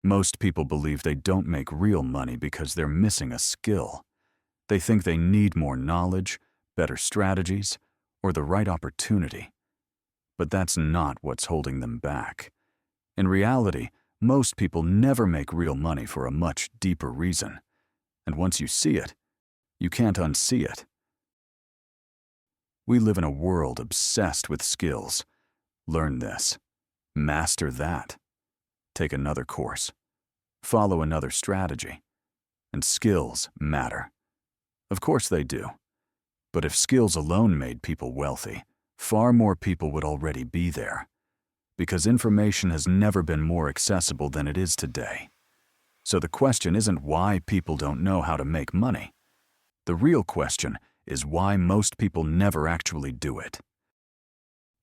Most people believe they don't make real money because they're missing a skill. They think they need more knowledge, better strategies, or the right opportunity. But that's not what's holding them back. In reality, most people never make real money for a much deeper reason. And once you see it, you can't unsee it. We live in a world obsessed with skills. Learn this. Master that. Take another course. Follow another strategy. And skills matter. Of course they do. But if skills alone made people wealthy, far more people would already be there. Because information has never been more accessible than it is today. So the question isn't why people don't know how to make money. The real question is why most people never actually do it.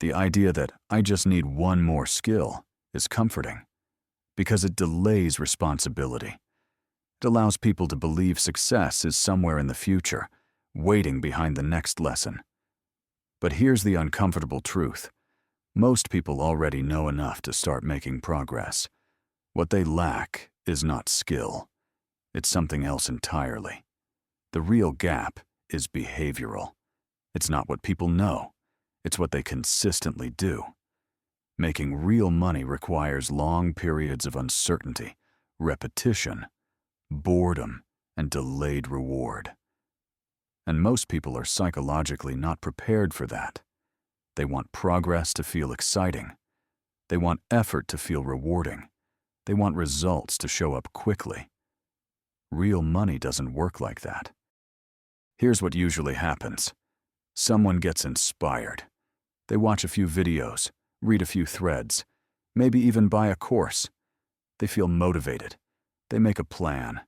The idea that I just need one more skill is comforting, because it delays responsibility. It allows people to believe success is somewhere in the future, waiting behind the next lesson. But here's the uncomfortable truth. Most people already know enough to start making progress. What they lack is not skill. It's something else entirely. The real gap is behavioral. It's not what people know. It's what they consistently do. Making real money requires long periods of uncertainty, repetition, boredom, and delayed reward. And most people are psychologically not prepared for that. They want progress to feel exciting. They want effort to feel rewarding. They want results to show up quickly. Real money doesn't work like that. Here's what usually happens. Someone gets inspired. They watch a few videos, read a few threads, maybe even buy a course. They feel motivated. They make a plan.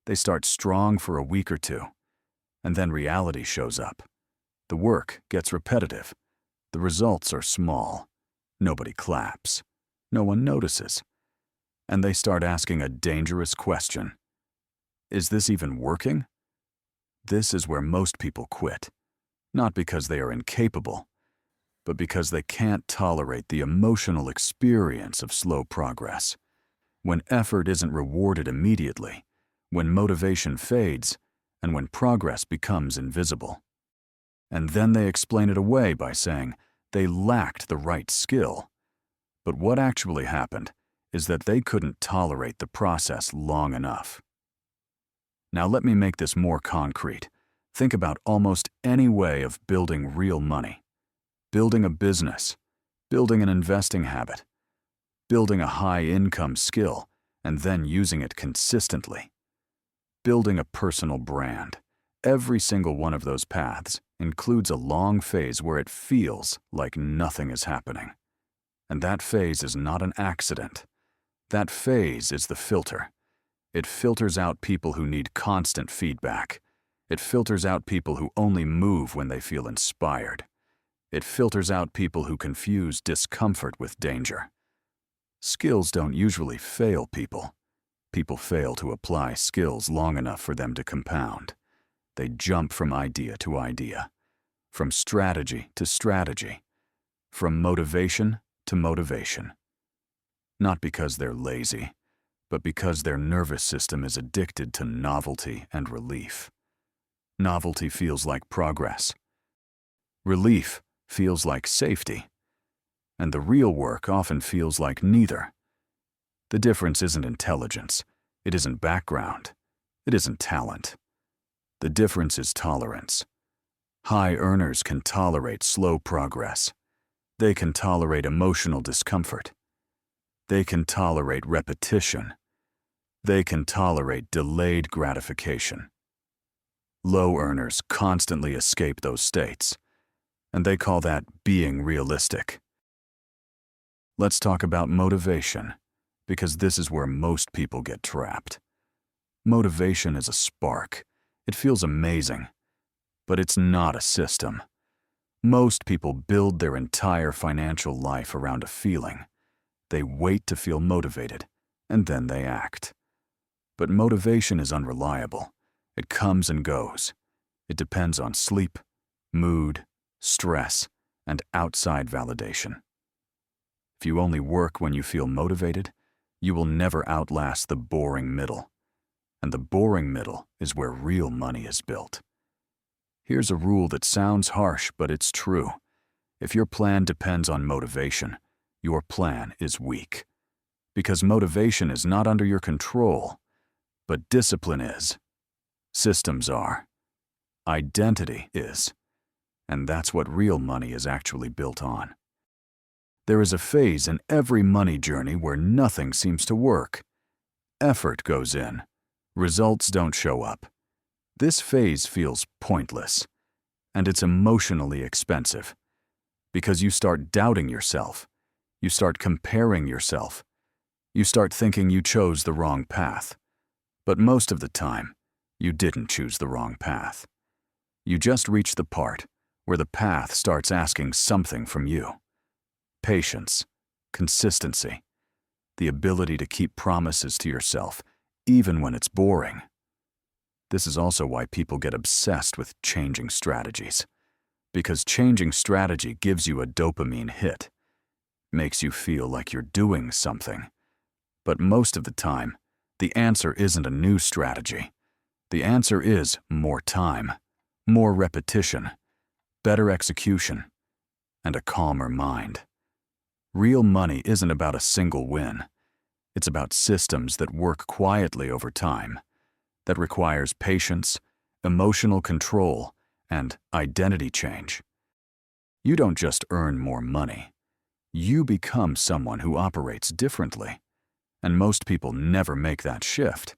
They start strong for a week or two. And then reality shows up. The work gets repetitive. The results are small. Nobody claps. No one notices. And they start asking a dangerous question. Is this even working? This is where most people quit. Not because they are incapable, but because they can't tolerate the emotional experience of slow progress. When effort isn't rewarded immediately, when motivation fades, and when progress becomes invisible. And then they explain it away by saying they lacked the right skill. But what actually happened is that they couldn't tolerate the process long enough. Now let me make this more concrete. Think about almost any way of building real money. Building a business, building an investing habit, building a high-income skill, and then using it consistently. Building a personal brand. Every single one of those paths includes a long phase where it feels like nothing is happening. And that phase is not an accident. That phase is the filter. It filters out people who need constant feedback. It filters out people who only move when they feel inspired. It filters out people who confuse discomfort with danger. Skills don't usually fail people. People fail to apply skills long enough for them to compound. They jump from idea to idea, from strategy to strategy, from motivation to motivation. Not because they're lazy, but because their nervous system is addicted to novelty and relief. Novelty feels like progress. Relief feels like safety. And the real work often feels like neither. The difference isn't intelligence. It isn't background. It isn't talent. The difference is tolerance. High earners can tolerate slow progress. They can tolerate emotional discomfort. They can tolerate repetition. They can tolerate delayed gratification. Low earners constantly escape those states, and they call that being realistic. Let's talk about motivation, because this is where most people get trapped. Motivation is a spark. It feels amazing, but it's not a system. Most people build their entire financial life around a feeling. They wait to feel motivated, and then they act. But motivation is unreliable. It comes and goes. It depends on sleep, mood, stress, and outside validation. If you only work when you feel motivated, you will never outlast the boring middle. And the boring middle is where real money is built. Here's a rule that sounds harsh, but it's true. If your plan depends on motivation, your plan is weak. Because motivation is not under your control, but discipline is. Systems are. Identity is. And that's what real money is actually built on. There is a phase in every money journey where nothing seems to work. Effort goes in. Results don't show up. This phase feels pointless, and it's emotionally expensive. Because you start doubting yourself. You start comparing yourself. You start thinking you chose the wrong path. But most of the time, you didn't choose the wrong path. You just reach the part where the path starts asking something from you. Patience, consistency, the ability to keep promises to yourself, even when it's boring. This is also why people get obsessed with changing strategies. Because changing strategy gives you a dopamine hit, makes you feel like you're doing something. But most of the time, the answer isn't a new strategy. The answer is more time, more repetition, better execution, and a calmer mind. Real money isn't about a single win. It's about systems that work quietly over time, that requires patience, emotional control, and identity change. You don't just earn more money. You become someone who operates differently. And most people never make that shift,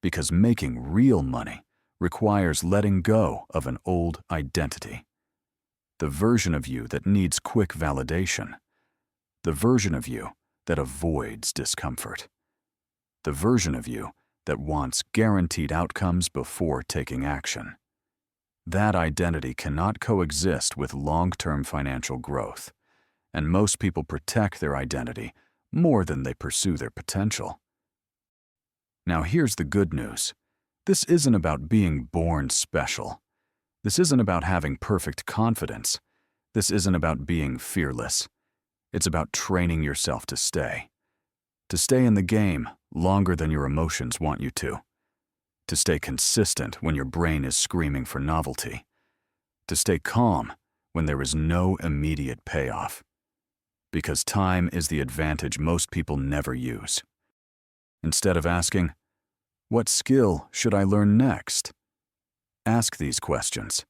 because making real money requires letting go of an old identity. The version of you that needs quick validation. The version of you that avoids discomfort. The version of you that wants guaranteed outcomes before taking action. That identity cannot coexist with long-term financial growth, and most people protect their identity more than they pursue their potential. Now here's the good news. This isn't about being born special. This isn't about having perfect confidence. This isn't about being fearless. It's about training yourself to stay in the game longer than your emotions want you to stay consistent when your brain is screaming for novelty, to stay calm when there is no immediate payoff. Because time is the advantage most people never use. Instead of asking, "What skill should I learn next?" ask these questions.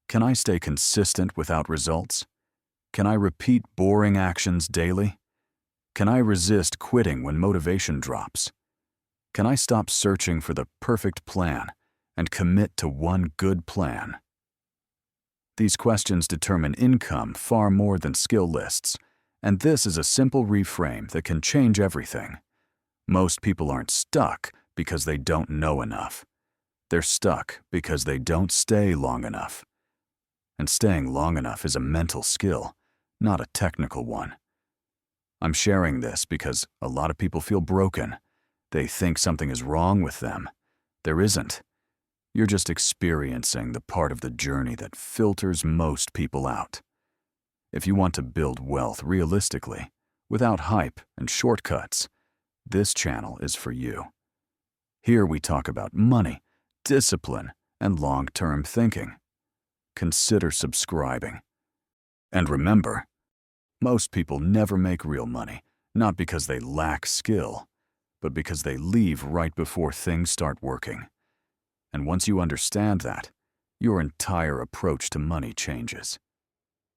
Can I stay consistent without results? Can I repeat boring actions daily? Can I resist quitting when motivation drops? Can I stop searching for the perfect plan and commit to one good plan? These questions determine income far more than skill lists, and this is a simple reframe that can change everything. Most people aren't stuck because they don't know enough. They're stuck because they don't stay long enough. And staying long enough is a mental skill, not a technical one. I'm sharing this because a lot of people feel broken. They think something is wrong with them. There isn't. You're just experiencing the part of the journey that filters most people out. If you want to build wealth realistically, without hype and shortcuts, this channel is for you. Here we talk about money, discipline, and long-term thinking. Consider subscribing. And remember, most people never make real money, not because they lack skill, but because they leave right before things start working. And once you understand that, your entire approach to money changes.